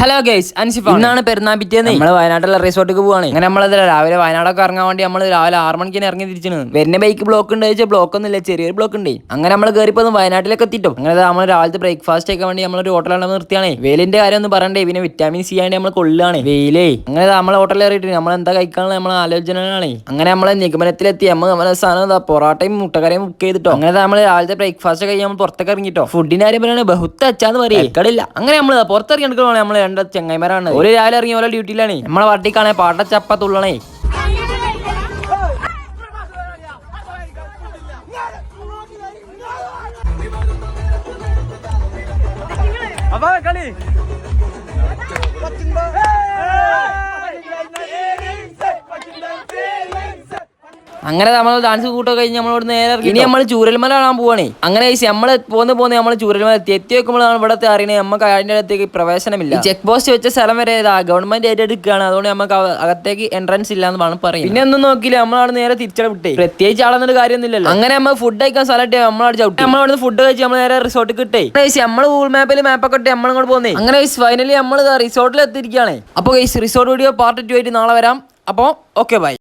Hello guys, Ansifa. ഇന്നാണ് പെരുന്നാൾ പിറ്റേന്ന് നമ്മള് വയനാട്ടിലെ റിസോർട്ടിലേക്ക് പോവാണ്. അങ്ങനെ നമ്മളത് രാവിലെ വയനാടൊക്കെ ഇറങ്ങാൻ വേണ്ടി നമ്മൾ രാവിലെ 6 മണിക്ക് ഇറങ്ങി തിരിച്ചു. വരുന്ന ബൈക്ക് ബ്ലോക്ക് ഉണ്ട് ചോദിച്ചാൽ ബ്ലോക്ക് ഒന്നും ഇല്ല, ചെറിയൊരു ബ്ലോക്ക് ഉണ്ട്. അങ്ങനെ നമ്മൾ കയറിപ്പോ വയനാട്ടിലേക്ക് എത്തിട്ടോ. അങ്ങനെ നമ്മൾ രാവിലത്തെ ബ്രേക്ക്ഫാസ്റ്റ് ഒക്കെ വേണ്ടി നമ്മളൊരു ഹോട്ടലാണ് നിർത്തിയാണേ. വെയിലിന്റെ കാര്യം ഒന്നും പറയണ്ടേ, പിന്നെ വിറ്റാമിൻ സി ആയിട്ട് നമ്മൾ കൊള്ളുകയാണ് വെയിലേ. അങ്ങനെ നമ്മളെ ഹോട്ടലിൽ കയറിയിട്ട് നമ്മൾ എന്താ കഴിക്കാനുള്ള നമ്മളെ ആലോചനകളാണ്. അങ്ങനെ നമ്മളെ നിഗമനത്തിലെത്തി. നമ്മളെ സാധനം പൊറോട്ടയും മുട്ടക്കറിയും ബുക്ക് ചെയ്തിട്ടോ. അങ്ങനെ നമ്മൾ രാവിലത്തെ ബ്രേക്ക്ഫാസ്റ്റ് കഴിഞ്ഞ് നമ്മൾ പുറത്തൊക്കെ ഇറങ്ങിട്ടോ. ഫുഡിന്റെ കാര്യം പറയുന്നത് ബഹുത്ത അച്ചാന്ന് പറയും കടില്ല. അങ്ങനെ നമ്മൾ പുറത്തിറങ്ങി എടുക്കണോ നമ്മൾ രണ്ട് ചെങ്ങൈമാരാണ്. ഒരു രാവിലെ ഇറങ്ങി ഓരോ ഡ്യൂട്ടിയിലാണ്. നമ്മളെ വട്ടിക്കാണേ പാട്ടച്ചപ്പ തുള്ളണേ. അപ്പൊ കളി അങ്ങനെ നമ്മൾ ഡാൻസ് കൂട്ടൊക്കെ കഴിഞ്ഞ് നമ്മളോട് നേരെ ഇനി നമ്മൾ ചൂരൽമല കാണാൻ പോവാണേ. അങ്ങനെ നമ്മൾ പോന്ന് നമ്മൾ ചൂരൽമല എത്തി വെക്കുമ്പോഴാണ് ഇവിടത്തെ അറിയണേ നമുക്ക് അതിൻ്റെ അടുത്തേക്ക് പ്രവേശനമില്ല. ചെക്ക് പോസ്റ്റ് വെച്ച സ്ഥലം വരെ ഗവൺമെന്റ് ഏറ്റെടുക്കുകയാണ്. അതുകൊണ്ട് നമുക്ക് അകത്തേക്ക് എൻട്രൻസ് ഇല്ല എന്ന് വേണം പറയും. പിന്നെ ഒന്നും നോക്കിയില്ല, നമ്മളവിടെ നേരെ തിരിച്ചട വിട്ടേ. പ്രത്യേകിച്ച് ആളെന്നൊരു കാര്യമൊന്നുമില്ലല്ലോ. അങ്ങനെ നമ്മൾ ഫുഡ് കഴിക്കാൻ സ്ഥലം നമ്മളവിടെ ചവിട്ടി. നമ്മളവിടെ ഫുഡ് കഴിച്ച് നമ്മൾ നേരെ റിസോർട്ട് കിട്ടേ. നമ്മൾ ഗൂഗിൾ മാപ്പിൽ മാപ്പൊക്കെ ഇട്ട് നമ്മളിങ്ങോട്ട് പോകുന്നേ. അങ്ങനെ ഫൈനലി നമ്മൾ റിസോർട്ടിൽ എത്തിയിരിക്കുകയാണ്. അപ്പോൾ റിസോർട്ട് വീഡിയോ പാർട്ട് 2 ആയിട്ട് നാളെ വരാം. അപ്പോൾ ഓക്കെ ബൈ.